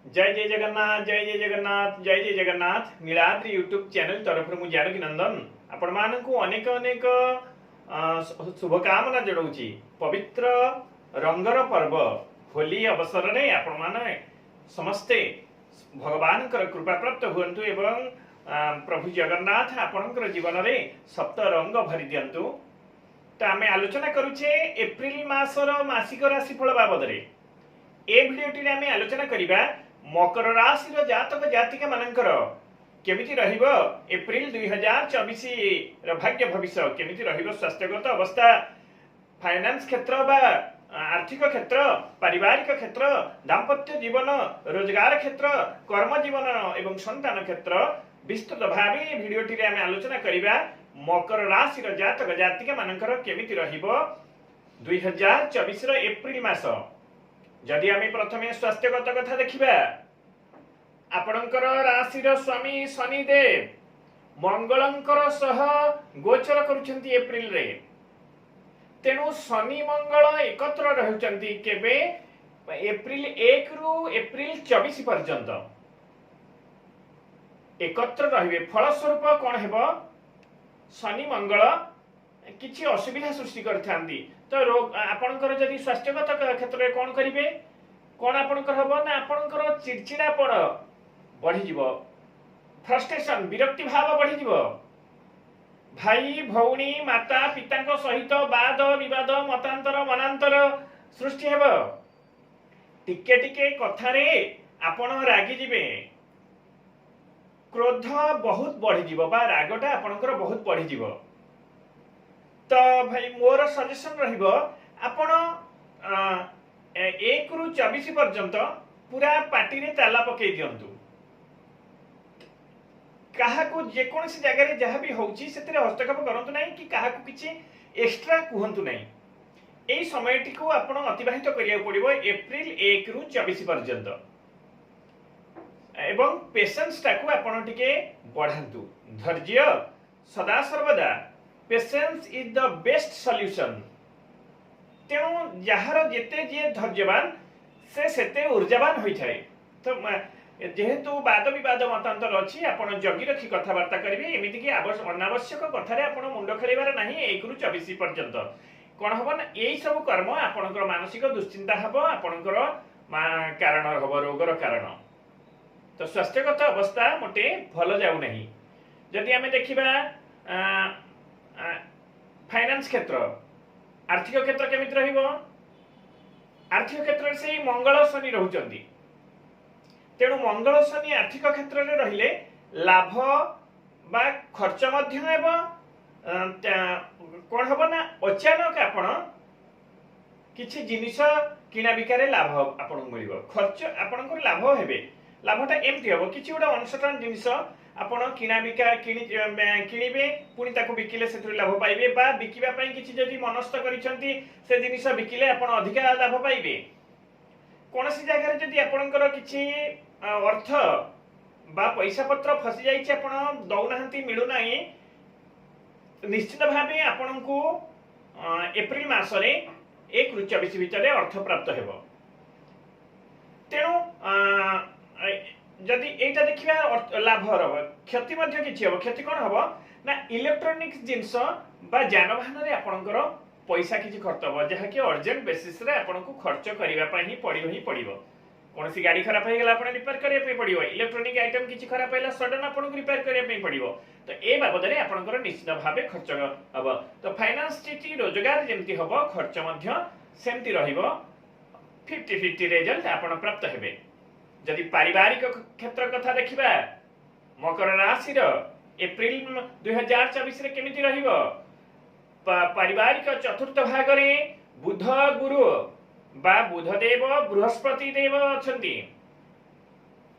जय जय जगन्नाथ जय जय जगन्नाथ जय जय जगन्नाथ नीलाद्रि यूट्यूब चैनल तरफ मु जानकी नंदन आपण मानकु अनेक अनेक शुभकामना जणाऊँगी। पवित्र रंगर पर्व होली अवसर में आपण माने समस्ते भगवान कृपा प्राप्त हुंतु एवं प्रभु जगन्नाथ आपणकर जीवन में सप्त रंग भरी दिंतु। तो आम आलोचना करुचे एप्रिल मासर मासिक राशिफल बाबद में ए भिडियोटी आम आलोचना करिबा मकर राशि जातक जातिका मानकर केमिति रहिबो एप्रिल 2024 र भाग्य भविष्य केमिति रहिबो, स्वास्थ्यगत अवस्था, फाइनेंस क्षेत्र बा आर्थिक क्षेत्र, पारिवारिक क्षेत्र, दाम्पत्य जीवन, रोजगार क्षेत्र, कर्म जीवन एवं संतान क्षेत्र विस्तृत भावे भिडियोटी रे आम आलोचना करिबा मकर राशि र जातक जातिका मानकर केमिति रहिबो 2024 र एप्रिल मास। जदि आम प्रथमे स्वास्थ्यगत कथा देखिबा, आपणकर राशिर स्वामी शनिदेव मंगलंकर सह गोचर करुछंती एप्रिल रे। तेणु शनि मंगल एकत्र रहउछंती केबे एप्रिल 1 रु एप्रिल 24 पर्यंत एकत्र रहिबे। फलस्वरूप कोन हेबो, शनि मंगल किछि असुविधा सृष्टि करथांती। तो रोग आपणकर जदि स्वास्थ्यगत क्षेत्र में कौन करिवे, कौन आपणकर हबो ना आपणकर चिड़चिड़ापण बढ़ी जीवो, फ्रस्ट्रेशन विरक्ति भाव बढ़ी जीवो, भाई भौणी माता पिता सहित वाद विवाद मतांतर मनांतर सृष्टि हेबो। टिके टिके कथारे आपण रागी जीवे, क्रोध बहुत बढ़ी जीवो बा रागटा आपणकर बहुत बढ़ी जीवो। तो भाई मोर सजेशन रहिबो आपण 1 रु 24 पर्यंत पूरा पार्टी रे ताला पकई दियंतु। काहाकू जेकोसी जगह रे जहाँ भी होउची सेतिरे हस्तक्षेप करंतु नहीं कि काहाकू किछि एक्स्ट्रा कुहंतु नहीं। एई समयटी को आपण अतिबाहित करिया पड़िबो एप्रिल 1 रु 24 पर्यंत एवं पेशेंस टाकू आपण टिके बढ़ांतु। धैर्य सदा सर्वदा, patience is the best solution. तेणु जहार जेते जे धैर्यवान से सेते ऊर्जावान होई थाए। तो जेहेतु वाद विवाद मतांतर अछि, आपण जगी रखी कथबार्ता करिवे। एमिति कि अनावश्यक कथारे आपण मुंड खेलैबार नाही। 1 रु 24 पर्यंत कोन हबो ना एई सब कर्म आपणकर मानसिक दुश्चिंता हबो, आपणकर कारण हबो रोगर कारण। तो स्वास्थ्यगत अवस्था मोटे भल जाउ नाही। जदि आमे देखिबा फाइनेंस क्षेत्र, आर्थिक क्षेत्र केमिति रहिबो, आर्थिक क्षेत्र से मंगल शनि रहउचंती। तेणु मंगल शनि आर्थिक क्षेत्र रे रहिले लाभ बा खर्च मध्य हेबो। कोन हबो ना अचानक आपण किछि जिनिस किना बिकारे लाभ आपण मिलिबो, खर्च आपणकर लाभ हेबे। लाभटा एमति हबो किछि गोटा अनसर्टन जिनिस आपण किना बिका किनिबे, पुणी ताको बिकिले सेथुर लाभ पाइबे, बा बिकिबा पई किछि जदि मनस्थ करिसंती से जिनिस बिकिले आपण अधिका लाभ पाइबे। कोनसी जगह जदि आपणकर किछि अर्थ बा पैसा पत्र फसी जाइछि, आपण दौनाहंती मिलु नाही, निश्चित भाबे आपणकू एप्रिल मासरे 1 रु 24 भितर अर्थ प्राप्त हेबो। तेणु जदि एटा देखिबा लाभ हबो, क्षति मध्य किछि हबो। क्षति कोन हबो ना इलेक्ट्रॉनिक्स जिंस बा जानवाहन रे आपणकर पैसा किछि खर्च हबो, जहा कि अर्जेंट बेसिस रे आपणकू खर्च करिवा पई ही पड़िबो। कोनसी गाड़ी खराब हो गेला आपण रिपेयर करिया पई पड़िबो, इलेक्ट्रॉनिक आइटम किछि खराब हैला सडन आपणकू रिपेयर करिया पई पड़िबो। तो ए बाबद रे आपणकर निश्चित भाबे खर्च हबो। तो फाइनेंस चिटी रोजगार जेमति हबो, खर्च मध्य सेमति रहिबो। 50-50 रिजल्ट आपण प्राप्त हेबे। जदि पारिवारिक क्षेत्र कथा देखिबा, मकर राशि रो एप्रिल 2024 रे केमिति रहिबो, पारिवारिक चतुर्थ भाग रे बुध गुरु बा बुधदेव बृहस्पति देव अछंती।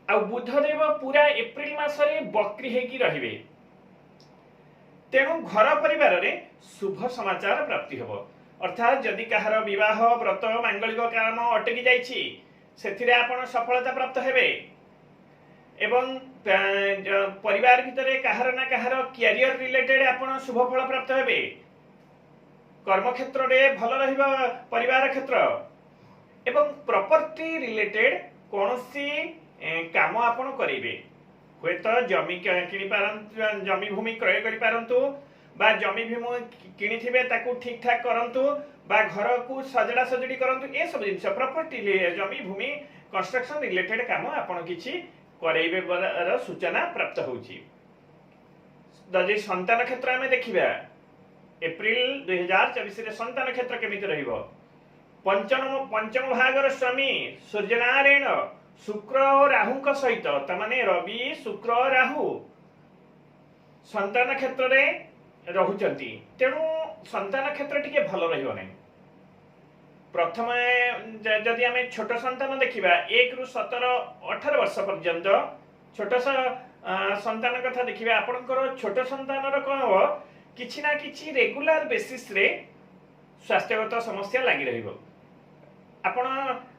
आ बुधदेव पूरा एप्रिल मासरे बक्री हेकी रहिबे। तेणु घर परिवार रे शुभ समाचार प्राप्ति हेबो। अर्थात जदि कहार विवाह व्रत मांगलिक काम अटकी जाइछि सेथिरे आपण सफलता प्राप्त हेबे। एवं परिवार भितरे कहार ना कहार कैरियर रिलेटेड आपण शुभ फल प्राप्त हेबे। कर्म क्षेत्र रे भल रहिबा परिवार क्षेत्र एवं प्रॉपर्टी रिलेटेड कोनोसी काम आपण करेंगे हुए तो जमी किणी पारंतु जमी भूमि क्रय करि पारंतु बा जमी भूमि किणिथिबे ताकू ठीक ठाक करंतु बा घर को सजड़ा सजड़ी करंतु ए सब जिंस प्रॉपर्टी जमी भूमि कंस्ट्रक्शन रिलेटेड काम आपण किछि करेइबे बर सूचना प्राप्त होउछि। जदि संतान क्षेत्र में देखिबा एप्रिल 2024 रे संतान क्षेत्र केमिति रहिबो पंचम भागर स्वामी सूर्यनारायण शुक्र और राहु का सहित तमाने रवि शुक्र राहु संतान क्षेत्र रे रहुचंती तेणु संतान क्षेत्र टिके भल रहिबो नै। प्रथम जदि आमे छोट संतान देखिबा 1 रु 17 18 वर्ष पर्यंत छोट संतान कथा देखिबा आपनकर छोट संतानर कोन हो किछि ना किछि रेगुलर बेसिस रे स्वास्थ्यगत समस्या लागि रहिबो। आपण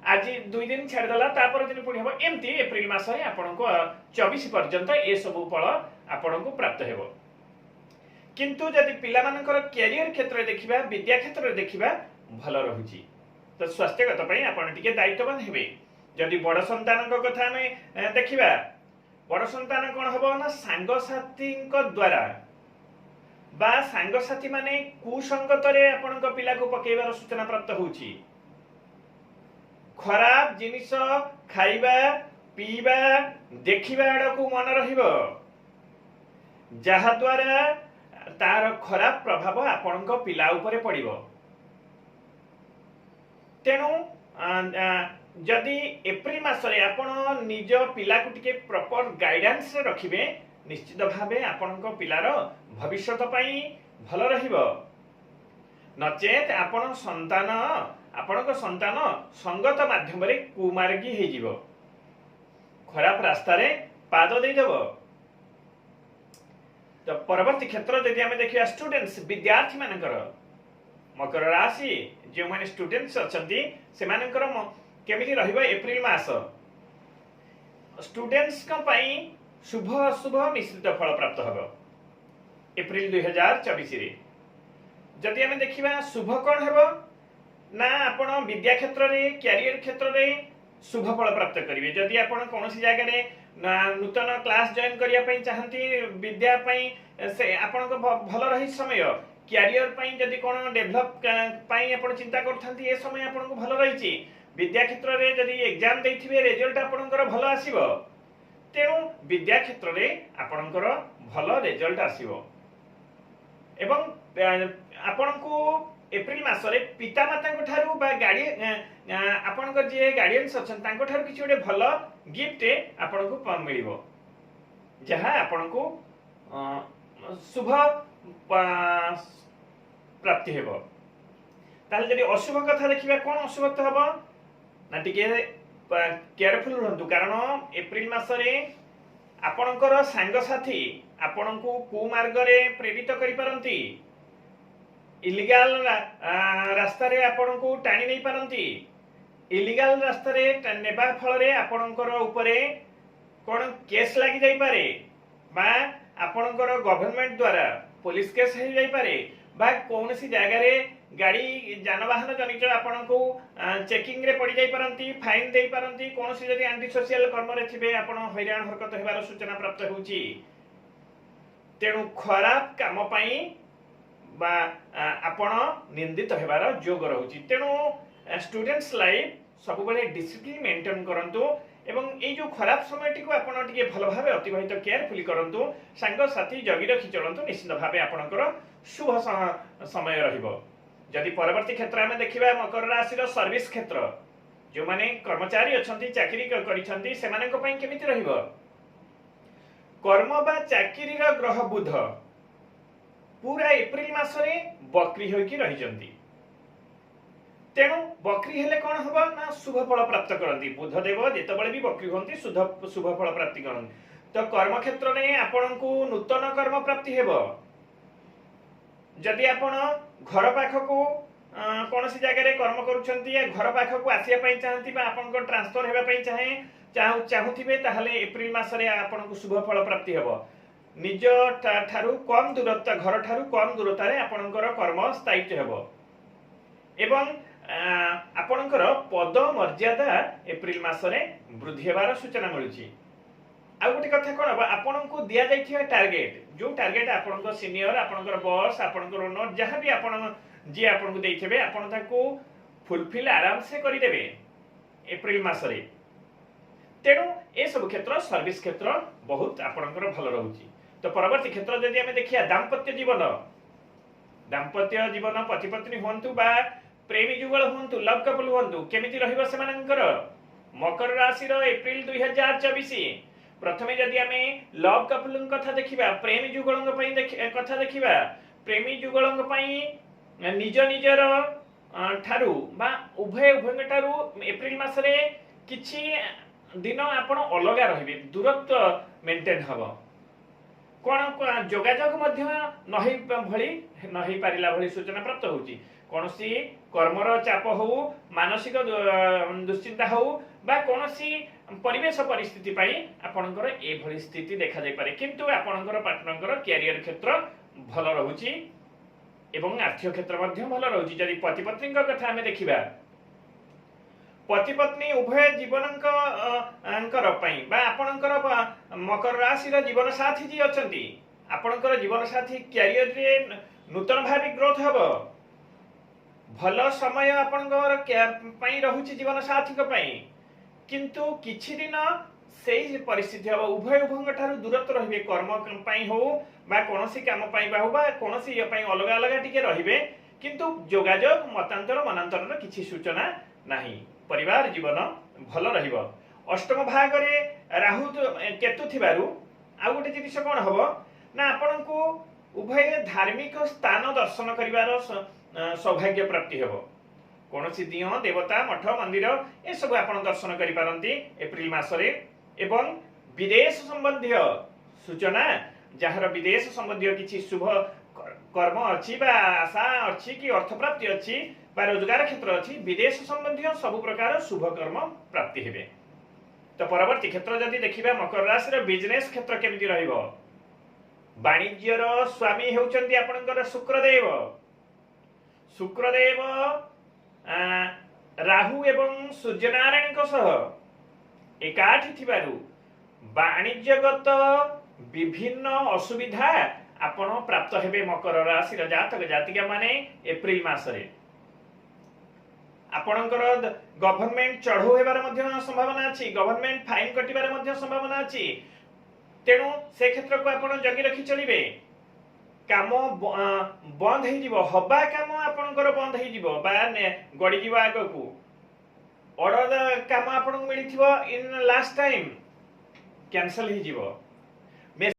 आज 2 दिन छाड़ दला तापर दिन पुणी हबो एमती एप्रिल मास रे आपण को 24 पर्यंत ए सब फल आपण को प्राप्त हेबो। किंतु यदि पिला मानकर कैरियर क्षेत्र रे देखिबा विद्या क्षेत्र रे देखिबा भल रहुची तो स्वास्थ्यगत पई आपण टिके दायित्ववान हेबे। जदि बड़ संतान को कथा में देखिबा बड़ संतान कोन हबो ना सांग साथी को द्वारा बा सांग साथी माने कुसंगत रे आपण को पिला को पकेइबार सूचना प्राप्त होउची। खराब जिनिस खाइबा पीबा देखिबा आडकू मन रहिबो जहा द्वारा तार खराब प्रभाव आपण को पिला ऊपर पड़िबो। तेणु जदि एप्रिल मास रे आपण निज पिला को टिके प्रॉपर गाइडेंस रे रखिबे निश्चित भावे आपण को पिलार भविष्यत पई भल रहिबो। नचेत आपण संतान आपणक संतान संगत माध्यम रे कुमार्गी हे जीवो खराब रास्ता रे पाद दे देबो। तो परवर्ती क्षेत्र यदि आमे देखिया स्टूडेंट्स विद्यार्थी मानकर मकर राशि जो माने स्टूडेंट्स अछंती से मानकर केमिति रहिबो एप्रिल मास स्टूडेंट्स का पई शुभ अशुभ मिश्रित फल प्राप्त हबो एप्रिल 2024 रे। जदि आमे देखिबा शुभ कोन हेबो ना आपण विद्या क्षेत्र रे कैरियर क्षेत्र रे शुभ फल प्राप्त करिवे। जदि आपण कोनोसी जगह रे नूतन क्लास जॉइन करिया पई चाहंती विद्या पई से आपण को भल रही समय कैरियर पई जदि कोन डेवलप पई आपण चिंता करथंती ए समय आपण को भल रहिची। विद्या क्षेत्र रे जदि एग्जाम देथिबे रिजल्ट आपणकर भल आसीबो तेणु विद्या क्षेत्र रे आपणकर भल रिजल्ट आसीबो। एवं आपण को एप्रिल मास रे पिता माता को ठारू बा गाडी आपण को जे गार्डियंस अछन तांको ठारू किछि ओडे भल गिफ्ट आपण को मिलिबो जहा आपण को शुभ प्राप्ति हेबो। ताले जदि अशुभ कथा देखिबा कोन अशुभ हेबो ना टिके केयरफुल रहंतु कारण एप्रिल मास रे आपणकर सांग साथी आपण को कुमार्ग रे प्रेरित करि पारंती इलीगल रास्ता रे आपण को टाणी नै पारंती। इलीगल रास्ता रे नेबा फल रे आपणकर ऊपरे कोन केस लागि जाई पारे बा आपणकर गवर्नमेंट द्वारा पुलिस केस हे जाई पारे बा कोनसी जगह रे गाड़ी जानवाहन जनित आपण को चेकिंग रे पड़ी जाई पारंती फाइन देई पारंती कोनसी जदि एंटी सोशल कर्म रे थिबे आपण हैरान हरकत हेबार सूचना प्राप्त होउची। तेणु खराब काम पई बा आपण निंदित हेबार जोग रहउची। तेणु स्टूडेंट्स लाइफ सब बेले डिसिप्लिन मेंटेन करंतु एवं ए जो खराब समय को आपण टिके भल भाबे अतिबाहित केयरफुली करंतु सांग साथी जगी रखी चलंतु निश्चित भाबे आपणकर शुभ समय रहिबो। जदि परवर्ती क्षेत्र में देखिबा मकर राशि रो सर्विस क्षेत्र जो माने कर्मचारी अछंती चाकरी करिसंती से माने को पई केमिति रहिबो कर्म बा चाकरी रो ग्रह बुध पूरा एप्रिल मास रे बकरी होई रही जंती। तेणु बकरी हेले कौन हबो ना शुभ फल प्राप्त करंती बुध देव जेतबळे भी बकरी होंती शुभ फल प्राप्ति करंती। तो कर्म क्षेत्र में आपण को नूतन कर्म प्राप्ति हेबो। जदि आपण घर पाख को कौन सी जगह रे कर्म करूछंती या घर पाख को आसिया पई चाहंती बा आपण को ट्रांसफर हेबा पई चाहुथिबे ताहले एप्रिल मास रे आपण को शुभ फल प्राप्ति हेबो। निज ठारू कम दूरता घर ठारू कम दूरता रे आपणकर कर्म स्थायित्व हेबो। एवं ଆପଣଙ୍କର ପଦ ମର୍ଯ୍ୟାଦା ଏପ୍ରିଲ ମାସରେ ବୃଦ୍ଧି ହେବାର ସୂଚନା ମିଳୁଛି। ଆଉ ଗୋଟେ କଥା କ'ଣ ହବ, ଆପଣଙ୍କୁ ଦିଆଯାଇଥିବା ଟାର୍ଗେଟ, ଯୋଉ ଟାର୍ଗେଟ ଆପଣଙ୍କ ସିନିୟର, ଆପଣଙ୍କର ବସ୍, ଆପଣଙ୍କର ଓନର ଯାହା ବି ଆପଣ ଯିଏ ଆପଣଙ୍କୁ ଦେଇଥିବେ, ଆପଣ ତାକୁ ଫୁଲଫିଲ୍ ଆରାମସେ କରିଦେବେ ଏପ୍ରିଲ ମାସରେ। ତେଣୁ ଏସବୁ କ୍ଷେତ୍ର, ସର୍ଭିସ କ୍ଷେତ୍ର ବହୁତ ଆପଣଙ୍କର ଭଲ ରହୁଛି। ତ ପରବର୍ତ୍ତୀ କ୍ଷେତ୍ର ଯଦି ଆମେ ଦେଖିବା ଦାମ୍ପତ୍ୟ ଜୀବନ, ପତି ପତ୍ନୀ ହୁଅନ୍ତୁ ବା ପ୍ରେମୀ ଯୁଗଳ ହୁଅନ୍ତୁ, ଲଭ୍ କପଲ ହୁଅନ୍ତୁ, କେମିତି ରହିବ ସେମାନଙ୍କର? ମକର ରାଶିର ଏପ୍ରିଲ 2024, ପ୍ରଥମେ ଯଦି ଆମେ ଲଭ୍ କପଲଙ୍କ କଥା ଦେଖିବା, ପ୍ରେମୀ ଯୁଗଳଙ୍କ ପାଇଁ କଥା ଦେଖିବା, ପ୍ରେମୀ ଯୁଗଳଙ୍କ ପାଇଁ ନିଜ ନିଜର ଠାରୁ ବା ଉଭୟଙ୍କ ଠାରୁ ଏପ୍ରିଲ ମାସରେ କିଛି ଦିନ ଆପଣ ଅଲଗା ରହିବେ, ଦୂରତ୍ୱ ମେଣ୍ଟେନ୍ ହବ। କ'ଣ ଯୋଗାଯୋଗ ମଧ୍ୟ ନ ହେଇପାରିଲା ଭଳି ସୂଚନା ପ୍ରାପ୍ତ ହେଉଛି। କୌଣସି କର୍ମର ଚାପ ହଉ, ମାନସିକ ଦୁଶ୍ଚିନ୍ତା ହଉ ବା କୌଣସି ପରିବେଶ ପରିସ୍ଥିତି ପାଇଁ ଆପଣଙ୍କର ଏଭଳି ସ୍ଥିତି ଦେଖାଯାଇପାରେ। କିନ୍ତୁ ଆପଣଙ୍କର ପାର୍ଟନରଙ୍କର କ୍ୟାରିୟର କ୍ଷେତ୍ର ଭଲ ରହୁଛି ଏବଂ ଆର୍ଥିକ କ୍ଷେତ୍ର ମଧ୍ୟ ଭଲ ରହୁଛି। ଯଦି ପତି ପତ୍ନୀଙ୍କ କଥା ଆମେ ଦେଖିବା, ପତି ପତ୍ନୀ ଉଭୟ ଜୀବନଙ୍କର ପାଇଁ ବା ଆପଣଙ୍କର ମକର ରାଶିର ଜୀବନ ସାଥୀ ଯିଏ ଅଛନ୍ତି, ଆପଣଙ୍କର ଜୀବନ ସାଥୀ କ୍ୟାରିୟରରେ ନୂତନ ଭାବେ ଗ୍ରୋଥ ହବ। ଭଲ ସମୟ ଆପଣଙ୍କର ପାଇଁ ରହୁଛି ଜୀବନ ସାଥୀଙ୍କ ପାଇଁ। କିନ୍ତୁ କିଛି ଦିନ ସେଇ ପରିସ୍ଥିତି ହବ, ଉଭୟଙ୍କ ଠାରୁ ଦୂରତ୍ୱ ରହିବେ। କର୍ମ ପାଇଁ ହଉ ବା କୌଣସି କାମ ପାଇଁ ହଉ ବା କୌଣସି ଇଏ ପାଇଁ ଅଲଗା ଅଲଗା ଟିକେ ରହିବେ, କିନ୍ତୁ ଯୋଗାଯୋଗ ମନାନ୍ତରର କିଛି ସୂଚନା ନାହିଁ। ପରିବାର ଜୀବନ ଭଲ ରହିବ। ଅଷ୍ଟମ ଭାଗରେ ରାହୁ କେତୁ ଥିବାରୁ ଆଉ ଗୋଟେ ଜିନିଷ କ'ଣ ହବ ନା, ଆପଣଙ୍କୁ ଉଭୟ ଧାର୍ମିକ ସ୍ଥାନ ଦର୍ଶନ କରିବାର ସୌଭାଗ୍ୟ ପ୍ରାପ୍ତି ହେବ। କୌଣସି ଦିଅଁ ଦେବତା, ମଠ, ମନ୍ଦିର ଏସବୁ ଆପଣ ଦର୍ଶନ କରିପାରନ୍ତି ଏପ୍ରିଲ ମାସରେ। ଏବଂ ବିଦେଶ ସମ୍ବନ୍ଧୀୟ ସୂଚନା, ଯାହାର ବିଦେଶ ସମ୍ବନ୍ଧୀୟ କିଛି ଶୁଭ କର୍ମ ଅଛି ବା ଆଶା ଅଛି କି ଅର୍ଥପ୍ରାପ୍ତି ଅଛି ବା ରୋଜଗାର କ୍ଷେତ୍ର ଅଛି, ବିଦେଶ ସମ୍ବନ୍ଧୀୟ ସବୁ ପ୍ରକାର ଶୁଭ କର୍ମ ପ୍ରାପ୍ତି ହେବେ। ତ ପରବର୍ତ୍ତୀ କ୍ଷେତ୍ର ଯଦି ଦେଖିବା, ମକର ରାଶିର ବିଜନେସ କ୍ଷେତ୍ର କେମିତି ରହିବ? ବାଣିଜ୍ୟର ସ୍ୱାମୀ ହେଉଛନ୍ତି ଆପଣଙ୍କର ଶୁକ୍ରଦେବ। ରାହୁ ଏବଂ ସୂର୍ଯ୍ୟନାରାୟଣଙ୍କ ସହ ଏକାଠି ଥିବାରୁ ବାଣିଜ୍ୟଗତ ବିଭିନ୍ନ ଅସୁବିଧା ଆପଣ ପ୍ରାପ୍ତ ହେବେ ମକର ରାଶିର ଜାତକ ଜାତିକା ମାନେ ଏପ୍ରିଲ ମାସରେ। ଆପଣଙ୍କର ଗଭର୍ଣ୍ଣମେଣ୍ଟ ଚଢଉ ହେବାର ମଧ୍ୟ ସମ୍ଭାବନା ଅଛି, ଗଭର୍ଣ୍ଣମେଣ୍ଟ ଫାଇନ କଟିବାର ମଧ୍ୟ ସମ୍ଭାବନା ଅଛି। ତେଣୁ ସେ କ୍ଷେତ୍ରକୁ ଆପଣ ଜଗି ରଖି ଚଳିବେ। କାମ ବନ୍ଦ ହେଇଯିବ, ହବା କାମ ଆପଣଙ୍କର ବନ୍ଦ ହେଇଯିବ ବା ଗଡ଼ିଯିବ ଆଗକୁ। ଅର୍ଡର କାମ ଆପଣଙ୍କୁ ମିଳିଥିବ ଇନ୍ ଲାଷ୍ଟ ଟାଇମ୍, କ୍ୟାନସଲ ହେଇଯିବ।